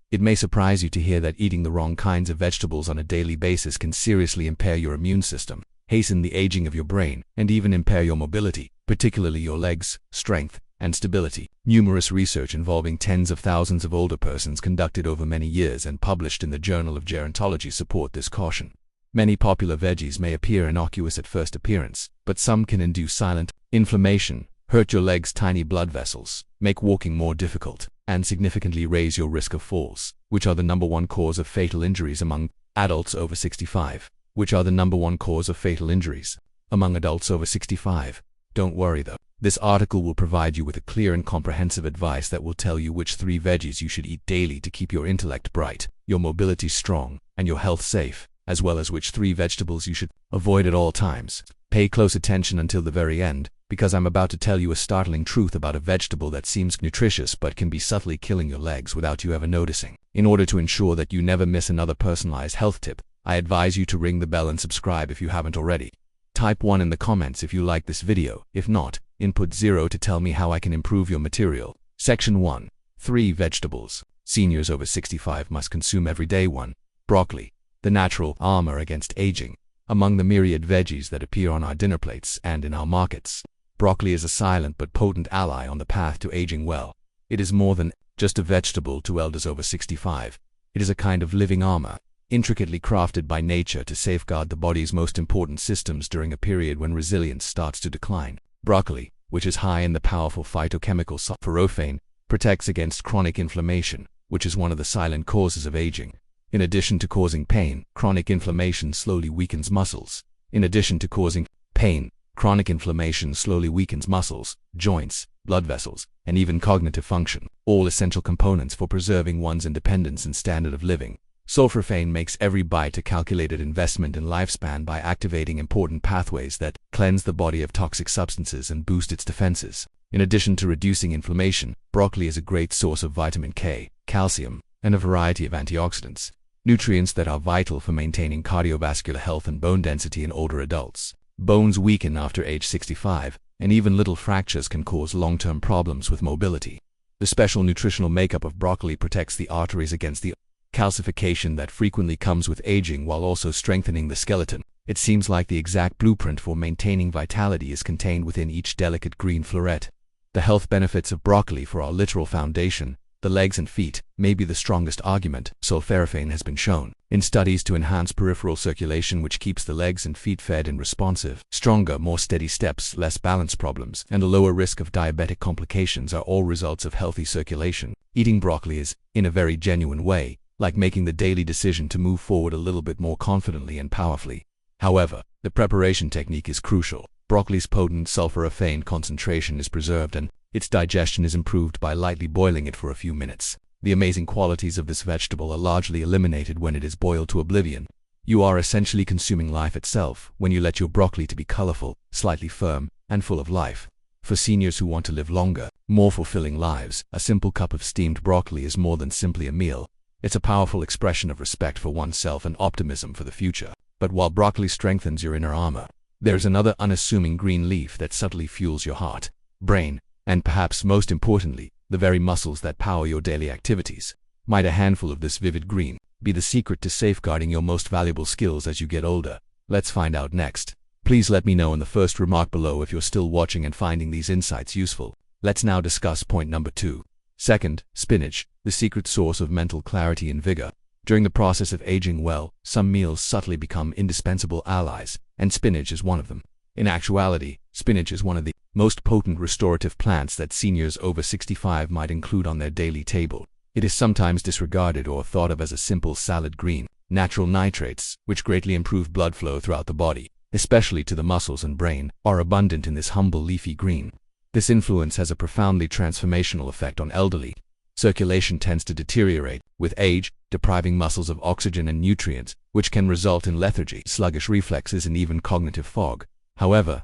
It may surprise you to hear that eating the wrong kinds of vegetables on a daily basis can seriously impair your immune system, hasten the aging of your brain, and even impair your mobility, particularly your legs, strength, and stability. Numerous research involving tens of thousands of older persons conducted over many years and published in the Journal of Gerontology support this caution. Many popular veggies may appear innocuous at first appearance, but some can induce silent inflammation, hurt your legs' tiny blood vessels, make walking more difficult, and significantly raise your risk of falls, which are the #1 cause of fatal injuries among adults over 65. Which are the #1 cause of fatal injuries among adults over 65. Don't worry though. This article will provide you with a clear and comprehensive advice that will tell you which 3 veggies you should eat daily to keep your intellect bright, your mobility strong, and your health safe, as well as which 3 vegetables you should avoid at all times. Pay close attention until the very end, because I'm about to tell you a startling truth about a vegetable that seems nutritious but can be subtly killing your legs without you ever noticing. In order to ensure that you never miss another personalized health tip, I advise you to ring the bell and subscribe if you haven't already. Type 1 in the comments if you like this video. If not, input 0 to tell me how I can improve your material. Section 1. 3 vegetables seniors over 65 must consume every day. 1. Broccoli, the natural armor against aging. Among the myriad veggies that appear on our dinner plates and in our markets, broccoli is a silent but potent ally on the path to aging well. It is more than just a vegetable to elders over 65. It is a kind of living armor, intricately crafted by nature to safeguard the body's most important systems during a period when resilience starts to decline. Broccoli, which is high in the powerful phytochemical sulforaphane, protects against chronic inflammation, which is one of the silent causes of aging. In addition to causing pain, chronic inflammation slowly weakens muscles. Chronic inflammation slowly weakens muscles, joints, blood vessels, and even cognitive function, all essential components for preserving one's independence and standard of living. Sulforaphane makes every bite a calculated investment in lifespan by activating important pathways that cleanse the body of toxic substances and boost its defenses. In addition to reducing inflammation, broccoli is a great source of vitamin K, calcium, and a variety of antioxidants, nutrients that are vital for maintaining cardiovascular health and bone density in older adults. Bones weaken after age 65, and even little fractures can cause long-term problems with mobility. The special nutritional makeup of broccoli protects the arteries against the calcification that frequently comes with aging while also strengthening the skeleton. It seems like the exact blueprint for maintaining vitality is contained within each delicate green floret. The health benefits of broccoli for our literal foundation, the legs and feet, may be the strongest argument. Sulforaphane has been shown in studies to enhance peripheral circulation, which keeps the legs and feet fed and responsive. Stronger, more steady steps, less balance problems, and a lower risk of diabetic complications are all results of healthy circulation. Eating broccoli is, in a very genuine way, like making the daily decision to move forward a little bit more confidently and powerfully. However, the preparation technique is crucial. Broccoli's potent sulforaphane concentration is preserved and its digestion is improved by lightly boiling it for a few minutes. The amazing qualities of this vegetable are largely eliminated when it is boiled to oblivion. You are essentially consuming life itself when you let your broccoli to be colorful, slightly firm, and full of life. For seniors who want to live longer, more fulfilling lives, a simple cup of steamed broccoli is more than simply a meal. It's a powerful expression of respect for oneself and optimism for the future. But while broccoli strengthens your inner armor, there's another unassuming green leaf that subtly fuels your heart, brain, and perhaps most importantly, the very muscles that power your daily activities. Might a handful of this vivid green be the secret to safeguarding your most valuable skills as you get older? Let's find out next. Please let me know in the first remark below if you're still watching and finding these insights useful. Let's now discuss point number 2. Second, spinach, the secret source of mental clarity and vigor. During the process of aging well, some meals subtly become indispensable allies, and spinach is one of them. In actuality, spinach is one of the most potent restorative plants that seniors over 65 might include on their daily table. It is sometimes disregarded or thought of as a simple salad green. Natural nitrates, which greatly improve blood flow throughout the body, especially to the muscles and brain, are abundant in this humble leafy green. This influence has a profoundly transformational effect on elderly. Circulation tends to deteriorate with age, depriving muscles of oxygen and nutrients, which can result in lethargy, sluggish reflexes, and even cognitive fog. However,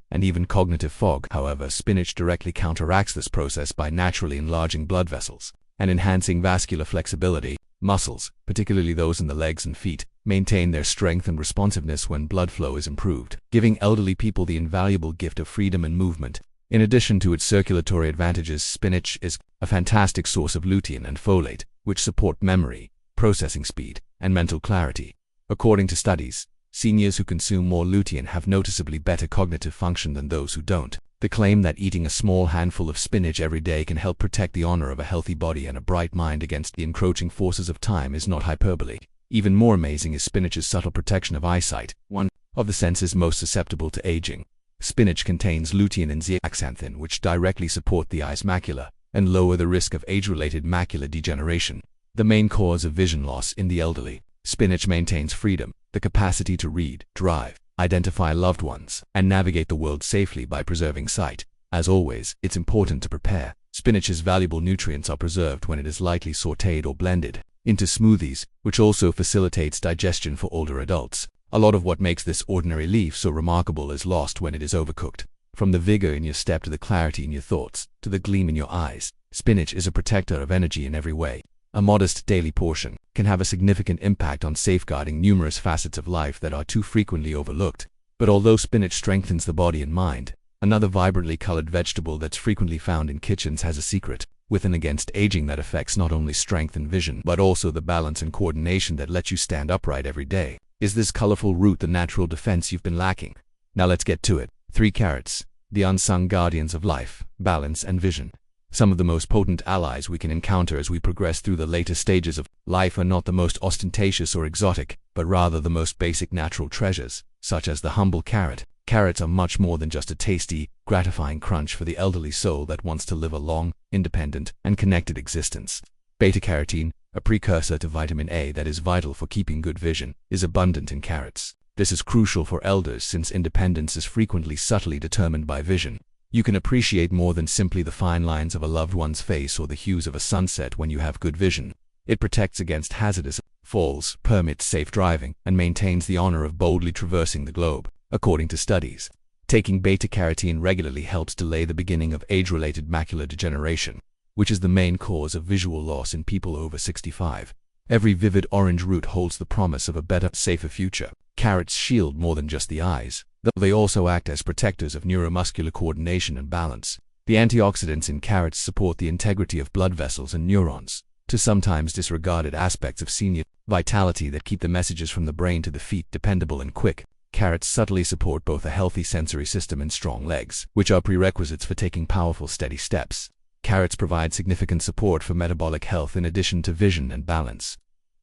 spinach directly counteracts this process by naturally enlarging blood vessels and enhancing vascular flexibility. Muscles, particularly those in the legs and feet, maintain their strength and responsiveness when blood flow is improved, giving elderly people the invaluable gift of freedom and movement. In addition to its circulatory advantages, spinach is a fantastic source of lutein and folate, which support memory, processing speed, and mental clarity. According to studies, seniors who consume more lutein have noticeably better cognitive function than those who don't. The claim that eating a small handful of spinach every day can help protect the honor of a healthy body and a bright mind against the encroaching forces of time is not hyperbole. Even more amazing is spinach's subtle protection of eyesight, one of the senses most susceptible to aging. Spinach contains lutein and zeaxanthin, which directly support the eye's macula and lower the risk of age-related macular degeneration, the main cause of vision loss in the elderly. Spinach maintains freedom, the capacity to read, drive, identify loved ones, and navigate the world safely by preserving sight. As always, it's important to prepare. Spinach's valuable nutrients are preserved when it is lightly sautéed or blended into smoothies, which also facilitates digestion for older adults. A lot of what makes this ordinary leaf so remarkable is lost when it is overcooked. From the vigor in your step to the clarity in your thoughts, to the gleam in your eyes, spinach is a protector of energy in every way. A modest daily portion can have a significant impact on safeguarding numerous facets of life that are too frequently overlooked. But although spinach strengthens the body and mind, another vibrantly colored vegetable that's frequently found in kitchens has a secret within against aging that affects not only strength and vision, but also the balance and coordination that lets you stand upright every day. Is this colorful root the natural defense you've been lacking? Now let's get to it. 3 carrots, the unsung guardians of life, balance, and vision. Some of the most potent allies we can encounter as we progress through the later stages of life are not the most ostentatious or exotic, but rather the most basic natural treasures, such as the humble carrot. Carrots are much more than just a tasty, gratifying crunch for the elderly soul that wants to live a long, independent, and connected existence. Beta-carotene, a precursor to vitamin A that is vital for keeping good vision, is abundant in carrots. This is crucial for elders since independence is frequently subtly determined by vision. You can appreciate more than simply the fine lines of a loved one's face or the hues of a sunset when you have good vision. It protects against hazardous falls, permits safe driving, and maintains the honor of boldly traversing the globe. According to studies, taking beta-carotene regularly helps delay the beginning of age-related macular degeneration, which is the main cause of visual loss in people over 65. Every vivid orange root holds the promise of a better, safer future. Carrots shield more than just the eyes, though they also act as protectors of neuromuscular coordination and balance. The antioxidants in carrots support the integrity of blood vessels and neurons, to sometimes disregarded aspects of senior vitality that keep the messages from the brain to the feet dependable and quick. Carrots subtly support both a healthy sensory system and strong legs, which are prerequisites for taking powerful, steady steps. Carrots provide significant support for metabolic health in addition to vision and balance.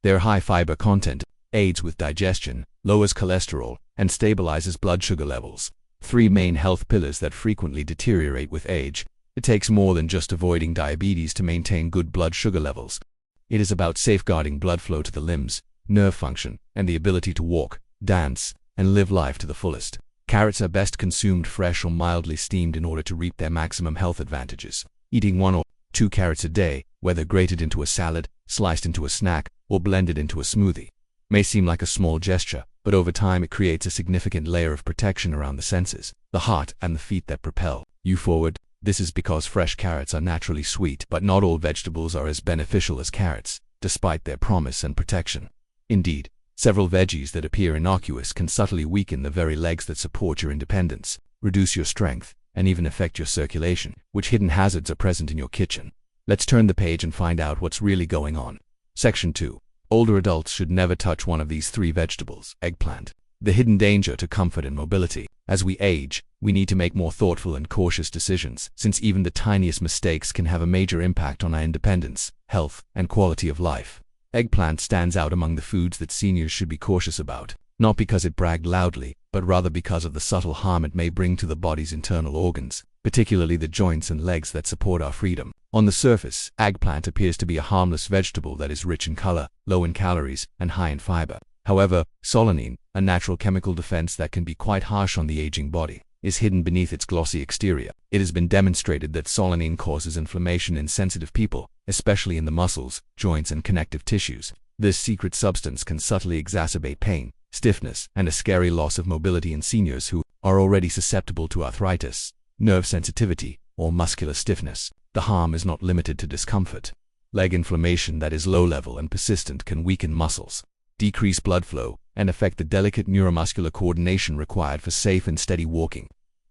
Their high fiber content aids with digestion, lowers cholesterol, and stabilizes blood sugar levels. 3 main health pillars that frequently deteriorate with age. It takes more than just avoiding diabetes to maintain good blood sugar levels. It is about safeguarding blood flow to the limbs, nerve function, and the ability to walk, dance, and live life to the fullest. Carrots are best consumed fresh or mildly steamed in order to reap their maximum health advantages. Eating 1 or 2 carrots a day, whether grated into a salad, sliced into a snack, or blended into a smoothie, may seem like a small gesture, but over time it creates a significant layer of protection around the senses, the heart, and the feet that propel you forward. This is because fresh carrots are naturally sweet, but not all vegetables are as beneficial as carrots, despite their promise and protection. Indeed, several veggies that appear innocuous can subtly weaken the very legs that support your independence, reduce your strength, and even affect your circulation. Which hidden hazards are present in your kitchen? Let's turn the page and find out what's really going on. Section 2. Older adults should never touch one of these 3 vegetables. Eggplant. The hidden danger to comfort and mobility. As we age, we need to make more thoughtful and cautious decisions, since even the tiniest mistakes can have a major impact on our independence, health, and quality of life. Eggplant stands out among the foods that seniors should be cautious about, not because it bragged loudly, but rather because of the subtle harm it may bring to the body's internal organs, particularly the joints and legs that support our freedom. On the surface, eggplant appears to be a harmless vegetable that is rich in color, low in calories, and high in fiber. However, solanine, a natural chemical defense that can be quite harsh on the aging body, is hidden beneath its glossy exterior. It has been demonstrated that solanine causes inflammation in sensitive people, especially in the muscles, joints, and connective tissues. This secret substance can subtly exacerbate pain, stiffness, and a scary loss of mobility in seniors who are already susceptible to arthritis, nerve sensitivity, or muscular stiffness. The harm is not limited to discomfort. Leg inflammation that is low-level and persistent can weaken muscles, decrease blood flow, and affect the delicate neuromuscular coordination required for safe and steady walking.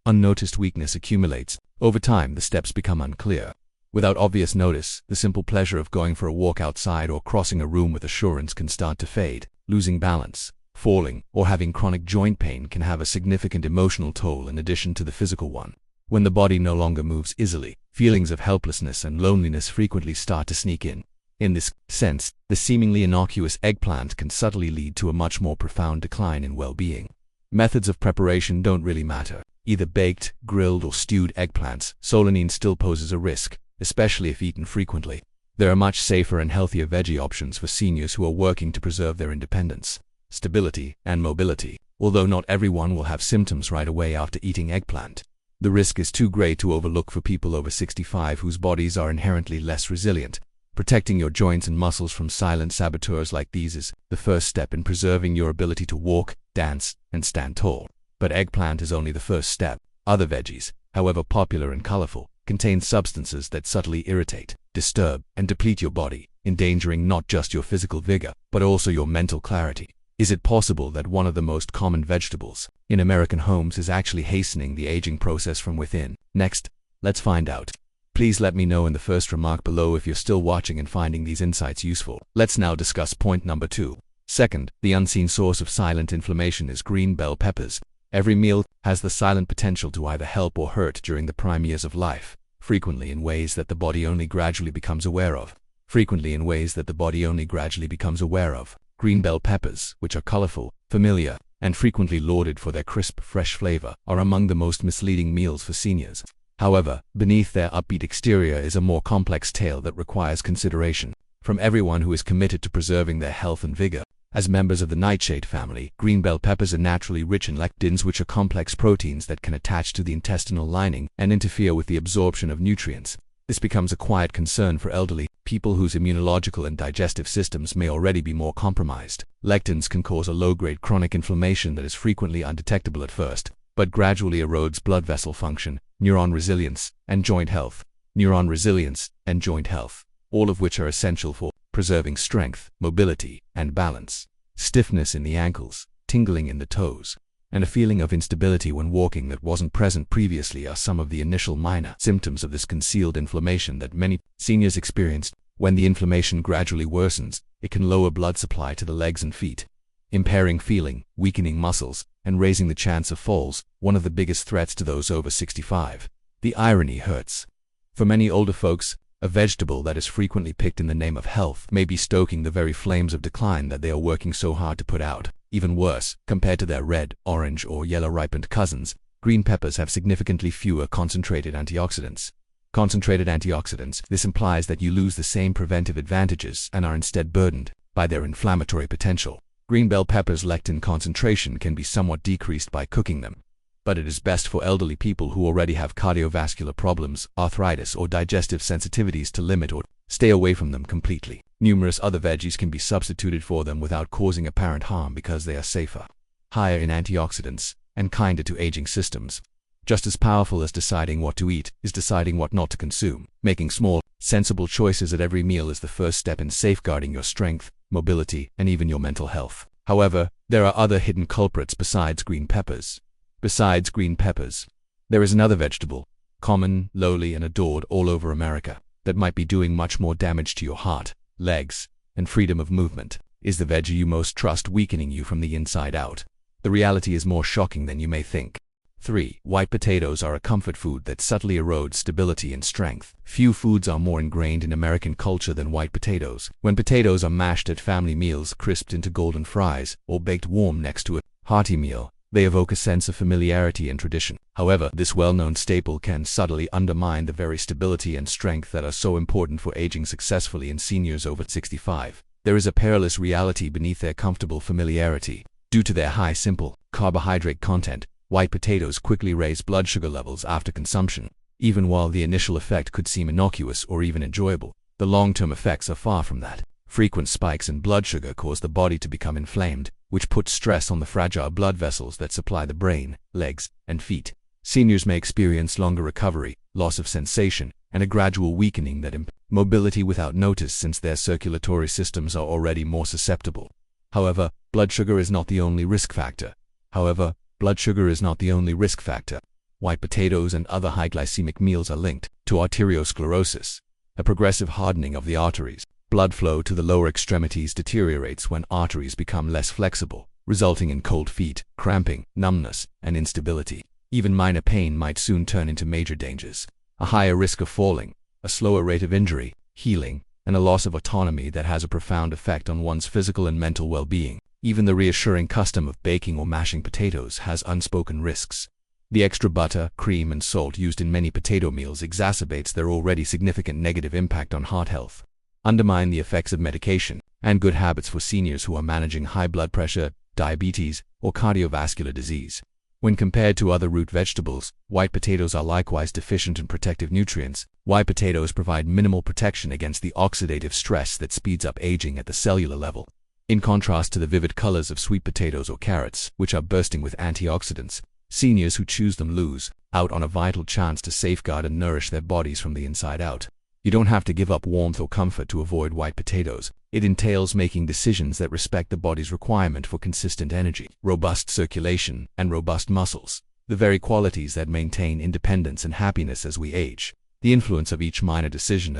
Unnoticed weakness accumulates. Over time, the steps become unclear. Without obvious notice, the simple pleasure of going for a walk outside or crossing a room with assurance can start to fade. Losing balance, falling, or having chronic joint pain can have a significant emotional toll in addition to the physical one. When the body no longer moves easily, feelings of helplessness and loneliness frequently start to sneak in. In this sense, the seemingly innocuous eggplant can subtly lead to a much more profound decline in well-being. Methods of preparation don't really matter. Either baked, grilled, or stewed eggplants, solanine still poses a risk, especially if eaten frequently. There are much safer and healthier veggie options for seniors who are working to preserve their independence, stability, and mobility, although not everyone will have symptoms right away after eating eggplant. The risk is too great to overlook for people over 65 whose bodies are inherently less resilient. Protecting your joints and muscles from silent saboteurs like these is the first step in preserving your ability to walk, dance, and stand tall. But eggplant is only the first step. Other veggies, however popular and colorful, contain substances that subtly irritate, disturb, and deplete your body, endangering not just your physical vigor, but also your mental clarity. Is it possible that one of the most common vegetables in American homes is actually hastening the aging process from within? Next, let's find out. Please let me know in the first remark below if you're still watching and finding these insights useful. Let's now discuss point number 2. Second, the unseen source of silent inflammation is green bell peppers. Every meal has the silent potential to either help or hurt during the prime years of life, frequently in ways that the body only gradually becomes aware of. Green bell peppers, which are colorful, familiar, and frequently lauded for their crisp, fresh flavor, are among the most misleading meals for seniors. However, beneath their upbeat exterior is a more complex tale that requires consideration from everyone who is committed to preserving their health and vigor. As members of the nightshade family, green bell peppers are naturally rich in lectins, which are complex proteins that can attach to the intestinal lining and interfere with the absorption of nutrients. This becomes a quiet concern for elderly people whose immunological and digestive systems may already be more compromised. Lectins can cause a low-grade chronic inflammation that is frequently undetectable at first, but gradually erodes blood vessel function, neuron resilience, and joint health, all of which are essential for preserving strength, mobility, and balance. Stiffness in the ankles, tingling in the toes, and a feeling of instability when walking that wasn't present previously are some of the initial minor symptoms of this concealed inflammation that many seniors experience. When the inflammation gradually worsens, it can lower blood supply to the legs and feet, impairing feeling, weakening muscles, and raising the chance of falls, one of the biggest threats to those over 65. The irony hurts. For many older folks, a vegetable that is frequently picked in the name of health may be stoking the very flames of decline that they are working so hard to put out. Even worse, compared to their red, orange, or yellow-ripened cousins, green peppers have significantly fewer concentrated antioxidants. This implies that you lose the same preventive advantages and are instead burdened by their inflammatory potential. Green bell peppers' lectin concentration can be somewhat decreased by cooking them, but it is best for elderly people who already have cardiovascular problems, arthritis, or digestive sensitivities to limit or stay away from them completely. Numerous other veggies can be substituted for them without causing apparent harm because they are safer, higher in antioxidants, and kinder to aging systems. Just as powerful as deciding what to eat is deciding what not to consume. Making small, sensible choices at every meal is the first step in safeguarding your strength, mobility, and even your mental health. However, there are other hidden culprits besides green peppers. There is another vegetable, common, lowly, and adored all over America, that might be doing much more damage to your heart, legs, and freedom of movement. Is the veggie you most trust weakening you from the inside out? The reality is more shocking than you may think. 3. White potatoes are a comfort food that subtly erodes stability and strength. Few foods are more ingrained in American culture than white potatoes. When potatoes are mashed at family meals, crisped into golden fries, or baked warm next to a hearty meal, they evoke a sense of familiarity and tradition. However, this well-known staple can subtly undermine the very stability and strength that are so important for aging successfully in seniors over 65. There is a perilous reality beneath their comfortable familiarity. Due to their high simple carbohydrate content, white potatoes quickly raise blood sugar levels after consumption. Even while the initial effect could seem innocuous or even enjoyable, the long-term effects are far from that. Frequent spikes in blood sugar cause the body to become inflamed, which puts stress on the fragile blood vessels that supply the brain, legs, and feet. Seniors may experience longer recovery, loss of sensation, and a gradual weakening that impairs mobility without notice, since their circulatory systems are already more susceptible. However, blood sugar is not the only risk factor. white potatoes and other high glycemic meals are linked to arteriosclerosis, a progressive hardening of the arteries. Blood flow to the lower extremities deteriorates when arteries become less flexible, resulting in cold feet, cramping, numbness, and instability. Even minor pain might soon turn into major dangers. A higher risk of falling, a slower rate of injury, healing, and a loss of autonomy that has a profound effect on one's physical and mental well-being. Even the reassuring custom of baking or mashing potatoes has unspoken risks. The extra butter, cream, and salt used in many potato meals exacerbates their already significant negative impact on heart health, undermine the effects of medication, and good habits for seniors who are managing high blood pressure, diabetes, or cardiovascular disease. When compared to other root vegetables, white potatoes are likewise deficient in protective nutrients. White potatoes provide minimal protection against the oxidative stress that speeds up aging at the cellular level. In contrast to the vivid colors of sweet potatoes or carrots, which are bursting with antioxidants, seniors who choose them lose out on a vital chance to safeguard and nourish their bodies from the inside out. You don't have to give up warmth or comfort to avoid white potatoes. It entails making decisions that respect the body's requirement for consistent energy, robust circulation, and robust muscles, the very qualities that maintain independence and happiness as we age. The influence of each minor decision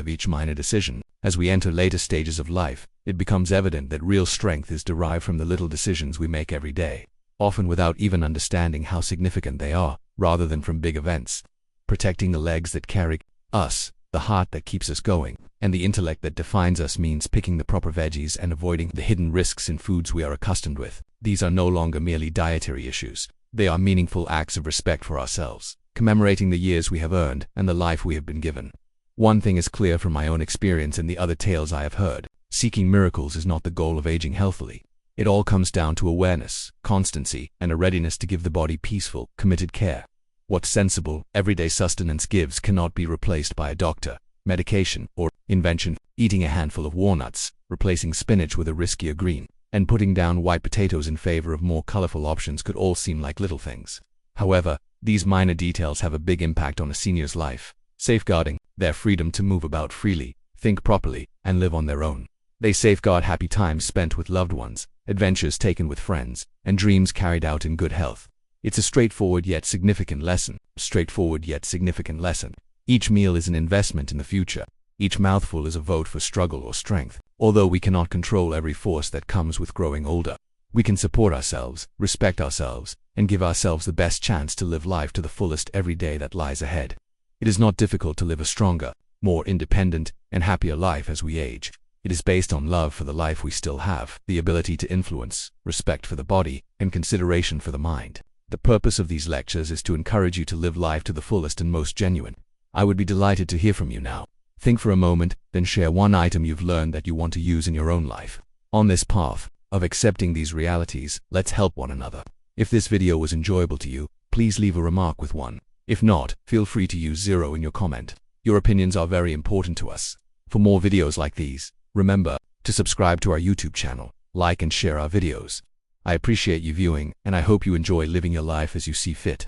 as we enter later stages of life, it becomes evident that real strength is derived from the little decisions we make every day, often without even understanding how significant they are, rather than from big events. Protecting the legs that carry us, the heart that keeps us going, and the intellect that defines us means picking the proper veggies and avoiding the hidden risks in foods we are accustomed with. These are no longer merely dietary issues. They are meaningful acts of respect for ourselves, commemorating the years we have earned and the life we have been given. One thing is clear from my own experience and the other tales I have heard: seeking miracles is not the goal of aging healthily. It all comes down to awareness, constancy, and a readiness to give the body peaceful, committed care. What sensible, everyday sustenance gives cannot be replaced by a doctor, medication, or invention. Eating a handful of walnuts, replacing spinach with a riskier green, and putting down white potatoes in favor of more colorful options could all seem like little things. However, these minor details have a big impact on a senior's life, safeguarding their freedom to move about freely, think properly, and live on their own. They safeguard happy times spent with loved ones, adventures taken with friends, and dreams carried out in good health. It's a straightforward yet significant lesson. Each meal is an investment in the future. Each mouthful is a vote for struggle or strength. Although we cannot control every force that comes with growing older, we can support ourselves, respect ourselves, and give ourselves the best chance to live life to the fullest every day that lies ahead. It is not difficult to live a stronger, more independent, and happier life as we age. It is based on love for the life we still have, the ability to influence, respect for the body, and consideration for the mind. The purpose of these lectures is to encourage you to live life to the fullest and most genuine. I would be delighted to hear from you now. Think for a moment, then share one item you've learned that you want to use in your own life. On this path of accepting these realities, let's help one another. If this video was enjoyable to you, please leave a remark with 1. If not, feel free to use 0 in your comment. Your opinions are very important to us. For more videos like these, remember to subscribe to our YouTube channel, like and share our videos. I appreciate you viewing, and I hope you enjoy living your life as you see fit.